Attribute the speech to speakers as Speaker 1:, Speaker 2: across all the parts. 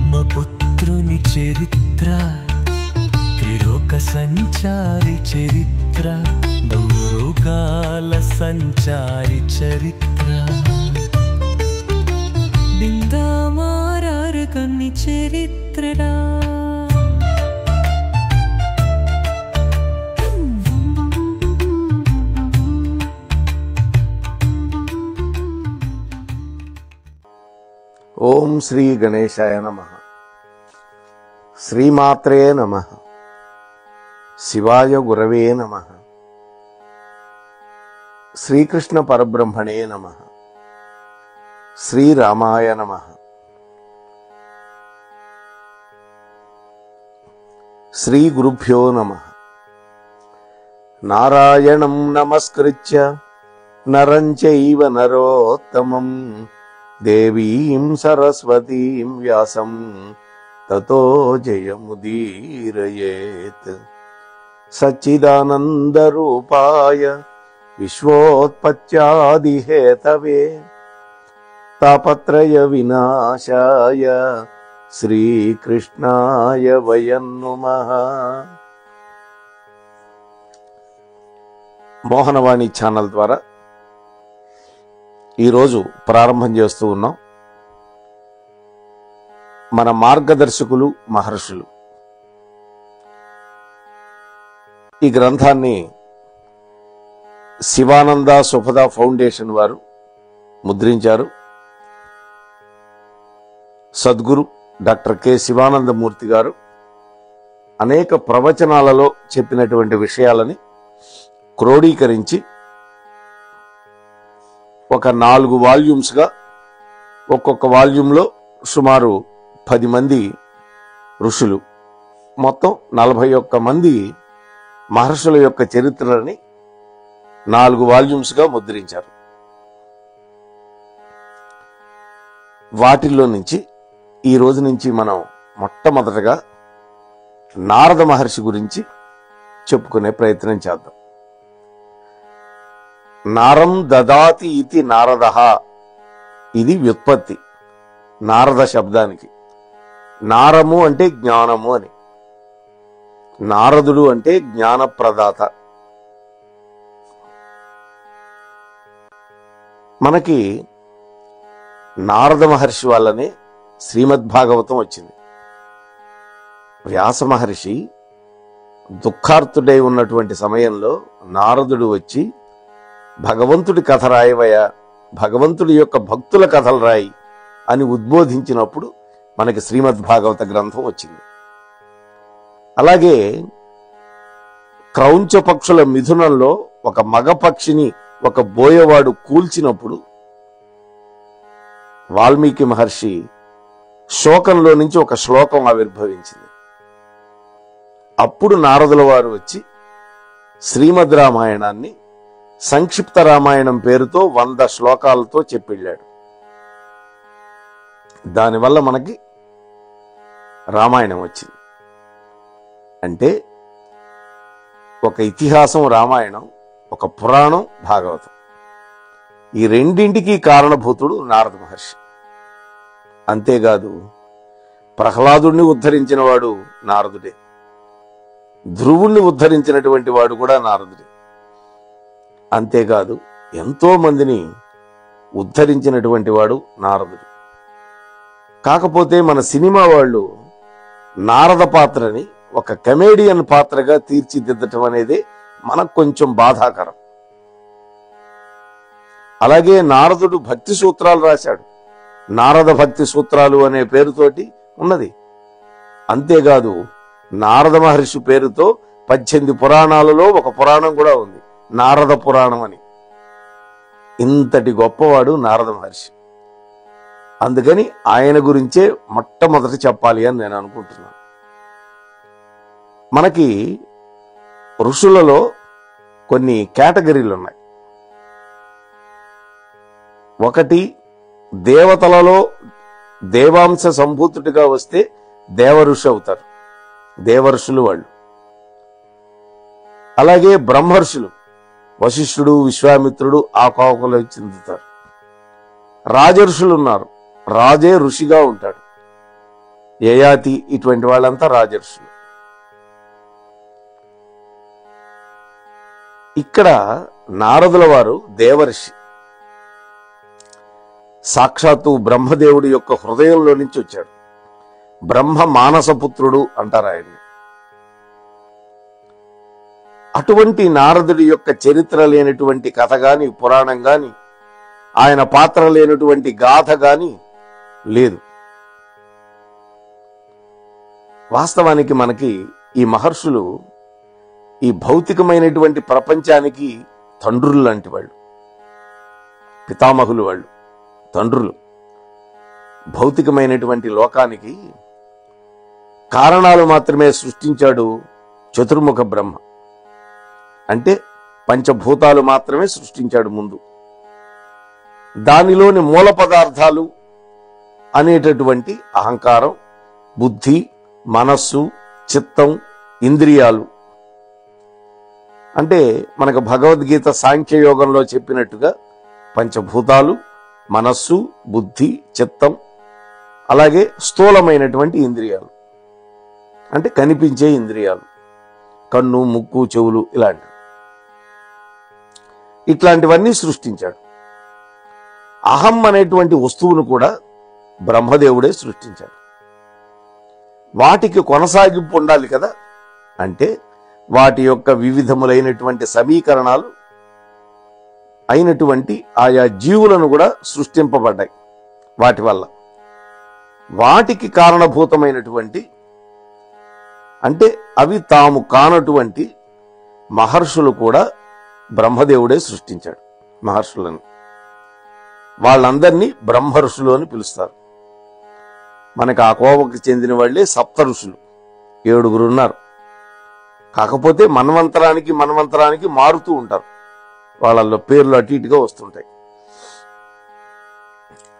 Speaker 1: బ్రహ్మపుత్రుని చరిత్ర, త్రిలోక సంచారి చరిత్ర, దౌరుగాల సంచారి చరిత్ర, బిందామారారు కన్ని చరిత్రడా.
Speaker 2: ఓం శ్రీ గణేశాయ నమః. శ్రీమాత్రే నమః. శివాయ గురవే నమః. శ్రీకృష్ణ పరబ్రహ్మణే నమః. శ్రీరామాయ నమః. శ్రీ గురుభ్యో నమః. నారాయణం నమస్కృత్య నరం చైవ నరోత్తమం దేవీం సరస్వతీం వ్యాసం తతో జయముదీరయేత్. సచ్చిదానందరూపాయ విశ్వోత్పత్యాదిహేతవే తాపత్రయ వినాశాయ శ్రీకృష్ణాయ వయం నమః. మోహనవాణి ఛానల్ ద్వారా ఈరోజు ప్రారంభం చేస్తూ ఉన్నాం. మన మార్గదర్శకులు మహర్షులు ఈ గ్రంథాన్ని శివానంద సుఖద ఫౌండేషన్ వారు ముద్రించారు. సద్గురు డాక్టర్ కె శివానందమూర్తి గారు అనేక ప్రవచనాలలో చెప్పినటువంటి విషయాలని క్రోడీకరించి ఒక 4 వాల్యూమ్స్గా, ఒక్కొక్క వాల్యూమ్లో సుమారు 10 మంది ఋషులు, మొత్తం 41 మంది మహర్షుల యొక్క చరిత్రలని 4 వాల్యూమ్స్గా ముద్రించారు. వాటిల్లో నుంచి ఈ రోజు నుంచి మనం మొట్టమొదటగా నారద మహర్షి గురించి చెప్పుకునే ప్రయత్నం చేద్దాం. నారం దదాతి ఇతి నారదః, ఇది వ్యుత్పత్తి నారద శబ్దానికి. నారము అంటే జ్ఞానము అని, నారదుడు అంటే జ్ఞానప్రదాత. మనకి నారద మహర్షి వల్లనే శ్రీమద్భాగవతం వచ్చింది. వ్యాస మహర్షి దుఃఖార్తుడై ఉన్నటువంటి సమయంలో నారదుడు వచ్చి భగవంతుడి కథ రాయవయ్యా, భగవంతుడి యొక్క భక్తుల కథలు రాయి అని ఉద్బోధించినప్పుడు మనకి శ్రీమద్భాగవత గ్రంథం వచ్చింది. అలాగే క్రౌంచ పక్షుల మిథునంలో ఒక మగ పక్షిని ఒక బోయవాడు కూల్చినప్పుడు వాల్మీకి మహర్షి శోకంలో నుంచి ఒక శ్లోకం ఆవిర్భవించింది. అప్పుడు నారదుల వారు వచ్చి శ్రీమద్ రామాయణాన్ని సంక్షిప్త రామాయణం పేరుతో 100 శ్లోకాలతో చెప్పిళ్ళాడు. దానివల్ల మనకి రామాయణం వచ్చింది. అంటే ఒక ఇతిహాసం రామాయణం, ఒక పురాణం భాగవతం, ఈ రెండింటికి కారణభూతుడు నారద మహర్షి. అంతేకాదు ప్రహ్లాదుడిని ఉద్ధరించిన వాడు నారదుడే, ధ్రువుణ్ణి ఉద్ధరించినటువంటి వాడు కూడా నారదుడే. అంతేకాదు ఎంతో మందిని ఉద్ధరించినటువంటి వాడు నారదుడు. కాకపోతే మన సినిమా వాళ్ళు నారద పాత్రని ఒక కమేడియన్ పాత్రగా తీర్చిదిద్దటం అనేది మనకు కొంచెం బాధాకరం. అలాగే నారదుడు భక్తి సూత్రాలు రాశాడు, నారద భక్తి సూత్రాలు అనే పేరుతోటి ఉన్నది. అంతేకాదు నారద మహర్షి పేరుతో 18 పురాణాలలో ఒక పురాణం కూడా ఉంది, నారద పురాణం అని. ఇంతటి గొప్పవాడు నారద మహర్షి. అందుకని ఆయన గురించే మొట్టమొదటి చెప్పాలి అని నేను అనుకుంటున్నాను. మనకి ఋషులలో కొన్ని కేటగిరీలు ఉన్నాయి. ఒకటి, దేవతలలో దేవాంశ సంభూతుడిగా వస్తే దేవఋషి అవుతారు, దేవర్షులు వాళ్ళు. అలాగే బ్రహ్మర్షులు, వశిష్ఠుడు, విశ్వామిత్రుడు ఆ కోవలో చెందుతారు. రాజర్షులు ఉన్నారు, రాజే ఋషిగా ఉంటాడు. యయాతి ఇటువంటి వాళ్ళంతా రాజర్షులు. ఇక్కడ నారదుల వారు దేవర్షి, సాక్షాత్తు బ్రహ్మదేవుడి యొక్క హృదయంలో నుంచి వచ్చాడు. బ్రహ్మ మానసపుత్రుడు అంటారు ఆయన్ని. అటువంటి నారదుడి యొక్క చరిత్ర లేనటువంటి కథ గాని, పురాణం గాని, ఆయన పాత్ర లేనటువంటి గాథ గాని లేదు. వాస్తవానికి మనకి ఈ మహర్షులు ఈ భౌతికమైనటువంటి ప్రపంచానికి తండ్రులు లాంటి వాళ్ళు, పితామహులు వాళ్ళు, తండ్రులు. భౌతికమైనటువంటి లోకానికి కారణాలు మాత్రమే సృష్టించాడు చతుర్ముఖ బ్రహ్మ. అంటే పంచభూతాలు మాత్రమే సృష్టించాడు ముందు. దానిలోని మూల పదార్థాలు అనేటటువంటి అహంకారం, బుద్ధి, మనస్సు, చిత్తం, ఇంద్రియాలు. అంటే మనకు భగవద్గీత సాంఖ్యయోగంలో చెప్పినట్టుగా పంచభూతాలు, మనస్సు, బుద్ధి, చిత్తం, అలాగే స్థూలమైనటువంటి ఇంద్రియాలు అంటే కనిపించే ఇంద్రియాలు, కన్ను, ముక్కు, చెవులు, ఇట్లాంటివన్నీ సృష్టించాడు. అహం అనేటువంటి వస్తువును కూడా బ్రహ్మదేవుడే సృష్టించాడు. వాటికి కొనసాగింపు ఉండాలి కదా, అంటే వాటి యొక్క వివిధములైనటువంటి సమీకరణాలు అయినటువంటి ఆయా జీవులను కూడా సృష్టింపబడ్డాయి. వాటి వల్ల వాటికి కారణభూతమైనటువంటి, అంటే అవి తాము కానటువంటి మహర్షులు కూడా బ్రహ్మదేవుడే సృష్టించాడు. మహర్షులను వాళ్ళందరినీ బ్రహ్మర్షులు అని పిలుస్తారు. మనకు ఆ కోవకు చెందిన వాళ్ళే సప్త ఋషులు, 7 ఉన్నారు. కాకపోతే మన్వంతరానికి మారుతూ ఉంటారు. వాళ్ళల్లో పేర్లు అటు ఇటుగా వస్తుంటాయి.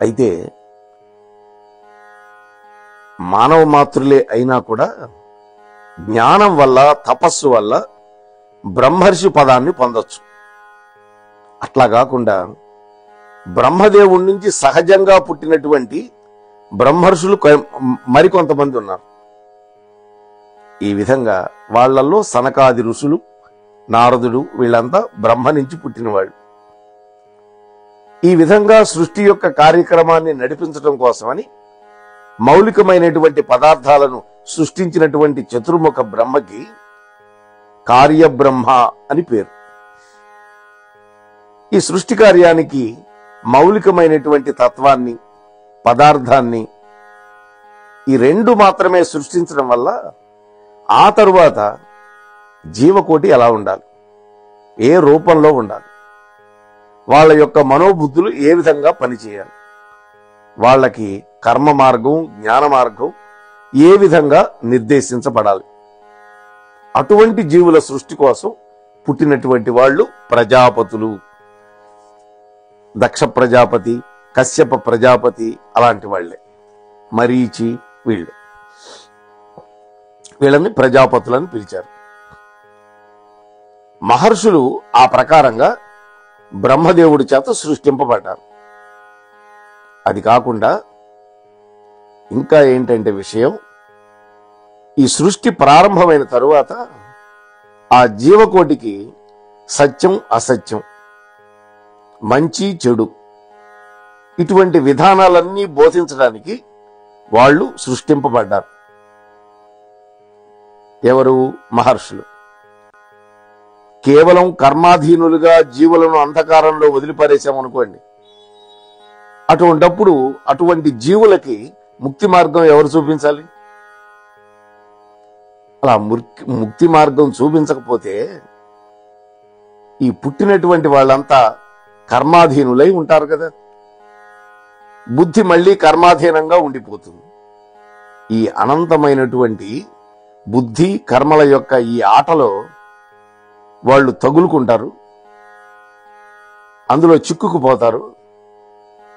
Speaker 2: అయితే మానవ మాతృలే అయినా కూడా జ్ఞానం వల్ల, తపస్సు వల్ల బ్రహ్మర్షి పదాన్ని పొందొచ్చు. అట్లా కాకుండా బ్రహ్మదేవుడి నుంచి సహజంగా పుట్టినటువంటి బ్రహ్మర్షులు మరికొంతమంది ఉన్నారు. ఈ విధంగా వాళ్లలో సనకాది ఋషులు, నారదుడు, వీళ్ళంతా బ్రహ్మ నుంచి పుట్టినవాళ్ళు. ఈ విధంగా సృష్టి యొక్క కార్యక్రమాన్ని నడిపించడం కోసమని మౌలికమైనటువంటి పదార్థాలను సృష్టించినటువంటి చతుర్ముఖ బ్రహ్మకి కార్యబ్రహ్మ అని పేరు. ఈ సృష్టి కార్యానికి మౌలికమైనటువంటి తత్వాన్ని, పదార్థాన్ని, ఈ 2 మాత్రమే సృష్టించడం వల్ల ఆ తరువాత జీవకోటి ఎలా ఉండాలి, ఏ రూపంలో ఉండాలి, వాళ్ళ యొక్క మనోబుద్ధులు ఏ విధంగా పనిచేయాలి, వాళ్ళకి కర్మ మార్గం, జ్ఞాన మార్గం ఏ విధంగా నిర్దేశించబడాలి, అటువంటి జీవుల సృష్టి కోసం పుట్టినటువంటి వాళ్ళు ప్రజాపతులు. దక్ష ప్రజాపతి, కశ్యప ప్రజాపతి అలాంటి వాళ్లే, మరీచి, వీళ్ళని ప్రజాపతులని పిలిచారు. మహర్షులు ఆ ప్రకారంగా బ్రహ్మదేవుడి చేత సృష్టింపబడ్డారు. అది కాకుండా ఇంకా ఏంటంటే విషయం, ఈ సృష్టి ప్రారంభమైన తరువాత ఆ జీవకోటికి సత్యం, అసత్యం, మంచి, చెడు ఇటువంటి విధానాలన్నీ బోధించడానికి వాళ్ళు సృష్టింపబడ్డారు. ఎవరు? మహర్షులు. కేవలం కర్మాధీనులుగా జీవులను అంధకారంలో వదిలిపారేశామనుకోండి, అటువంటప్పుడు అటువంటి జీవులకి ముక్తి మార్గం ఎవరు చూపించాలి? అలా ముక్తి మార్గం చూపించకపోతే ఈ పుట్టినటువంటి వాళ్ళంతా కర్మాధీనులై ఉంటారు కదా, బుద్ధి మళ్ళీ కర్మాధీనంగా ఉండిపోతుంది. ఈ అనంతమైనటువంటి బుద్ధి, కర్మల యొక్క ఈ ఆటలో వాళ్ళు తగులుకుంటారు, అందులో చిక్కుకుపోతారు.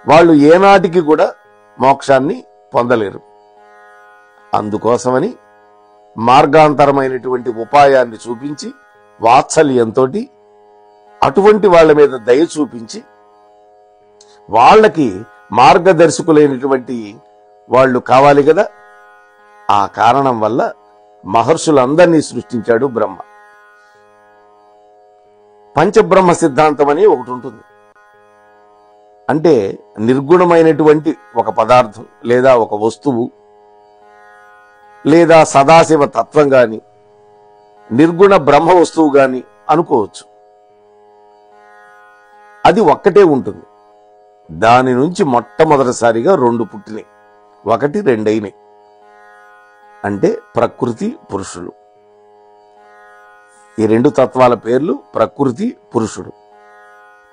Speaker 2: వాళ్ళు ఏనాటికి కూడా మోక్షాన్ని పొందలేరు. అందుకోసమని మార్గాంతరమైనటువంటి ఉపాయాన్ని చూపించి, వాత్సల్యంతో అటువంటి వాళ్ళ మీద దయ చూపించి, వాళ్ళకి మార్గదర్శకులైనటువంటి వాళ్ళు కావాలి కదా, ఆ కారణం వల్ల మహర్షులందరినీ సృష్టించాడు బ్రహ్మ. పంచబ్రహ్మ సిద్ధాంతం అని ఒకటి ఉంటుంది. అంటే నిర్గుణమైనటువంటి ఒక పదార్థం లేదా ఒక వస్తువు లేదా సదాశివ తత్వం గాని నిర్గుణ బ్రహ్మ వస్తువు గాని అనుకోవచ్చు. అది ఒక్కటే ఉంటుంది. దాని నుంచి మొట్టమొదటిసారిగా రెండు పుట్టినాయి, ఒకటి రెండైనాయి. అంటే ప్రకృతి పురుషులు. ఈ రెండు తత్వాల పేర్లు ప్రకృతి పురుషుడు.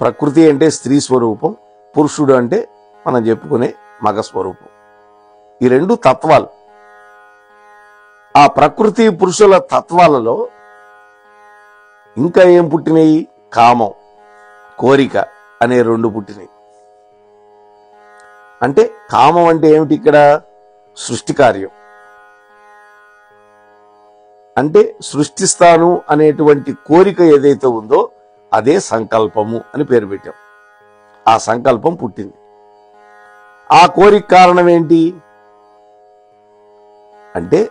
Speaker 2: ప్రకృతి అంటే స్త్రీ స్వరూపం, పురుషుడు అంటే మనం చెప్పుకునే మగ స్వరూపం. ఈ రెండు తత్వాలు. ఆ ప్రకృతి పురుషుల తత్వాలలో ఇంకా ఏం పుట్టినాయి? కామం, కోరిక అనే రెండు పుట్టినాయి. అంటే కామం అంటే ఏమిటి? ఇక్కడ సృష్టి కార్యం. అంటే సృష్టిస్తాను అనేటువంటి కోరిక ఏదైతే ఉందో అదే సంకల్పము అని పేరు పెట్టాం. ఆ సంకల్పం పుట్టింది. ఆ కోరిక కారణం ఏంటి అంటే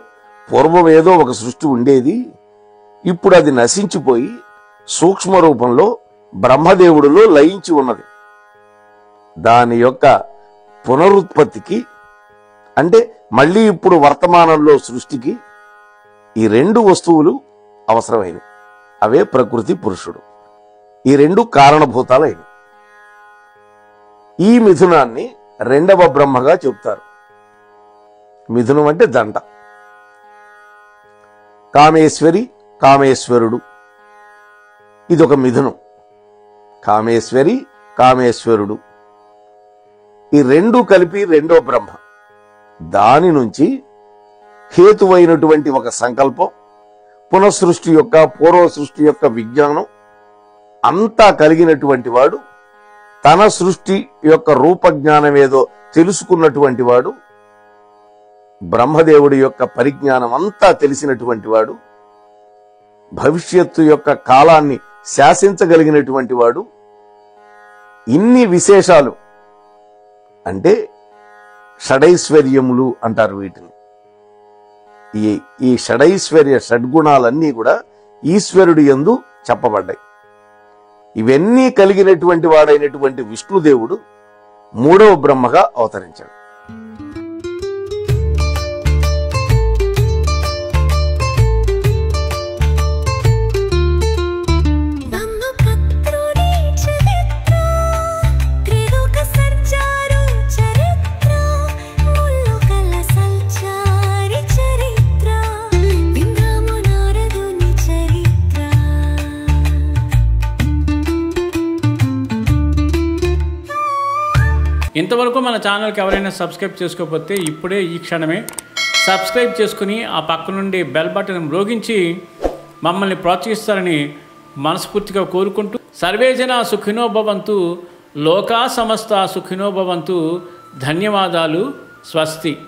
Speaker 2: పూర్వం ఏదో ఒక సృష్టి ఉండేది, ఇప్పుడు అది నశించిపోయి సూక్ష్మ రూపంలో బ్రహ్మదేవుడిలో లయించి ఉన్నది. దాని యొక్క పునరుత్పత్తికి అంటే మళ్ళీ ఇప్పుడు వర్తమానంలో సృష్టికి ఈ రెండు వస్తువులు అవసరమైనవి. అవే ప్రకృతి పురుషుడు. ఈ రెండు కారణభూతాలైనవి. ఈ మిథునాన్ని రెండవ బ్రహ్మగా చెప్తారు. మిథునం అంటే దంట. కామేశ్వరి, కామేశ్వరుడు, ఇదొక మిథునం. కామేశ్వరి, కామేశ్వరుడు, ఈ రెండు కలిపి రెండో బ్రహ్మ. దాని నుంచి హేతువైనటువంటి ఒక సంకల్పం, పునఃసృష్టి యొక్క పూర్వ సృష్టి యొక్క విజ్ఞానం అంతా కలిగినటువంటి వాడు, తన సృష్టి యొక్క రూపజ్ఞానం ఏదో తెలుసుకున్నటువంటి వాడు, బ్రహ్మదేవుడి యొక్క పరిజ్ఞానం అంతా తెలిసినటువంటి వాడు, భవిష్యత్తు యొక్క కాలాన్ని శాసించగలిగినటువంటి వాడు. ఇన్ని విశేషాలు అంటే షడైశ్వర్యములు అంటారు వీటిని. ఈ షడైశ్వర్య షడ్గుణాలన్నీ కూడా ఈశ్వరుడి యందు చెప్పబడ్డాయి. ఇవన్నీ కలిగినటువంటి వాడైనటువంటి విష్ణుదేవుడు మూడవ బ్రహ్మగా అవతరించాడు.
Speaker 3: ఇంతవరకు మన ఛానల్కి ఎవరైనా సబ్స్క్రైబ్ చేసుకోకపోతే ఇప్పుడే ఈ క్షణమే సబ్స్క్రైబ్ చేసుకుని ఆ పక్క నుండి బెల్ బటన్ మ్రోగించి మమ్మల్ని ప్రోత్సహిస్తారని మనస్ఫూర్తిగా కోరుకుంటూ సర్వేజన సుఖినో భవంతు, లోకా సమస్త సుఖినో భవంతు. ధన్యవాదాలు. స్వస్తి.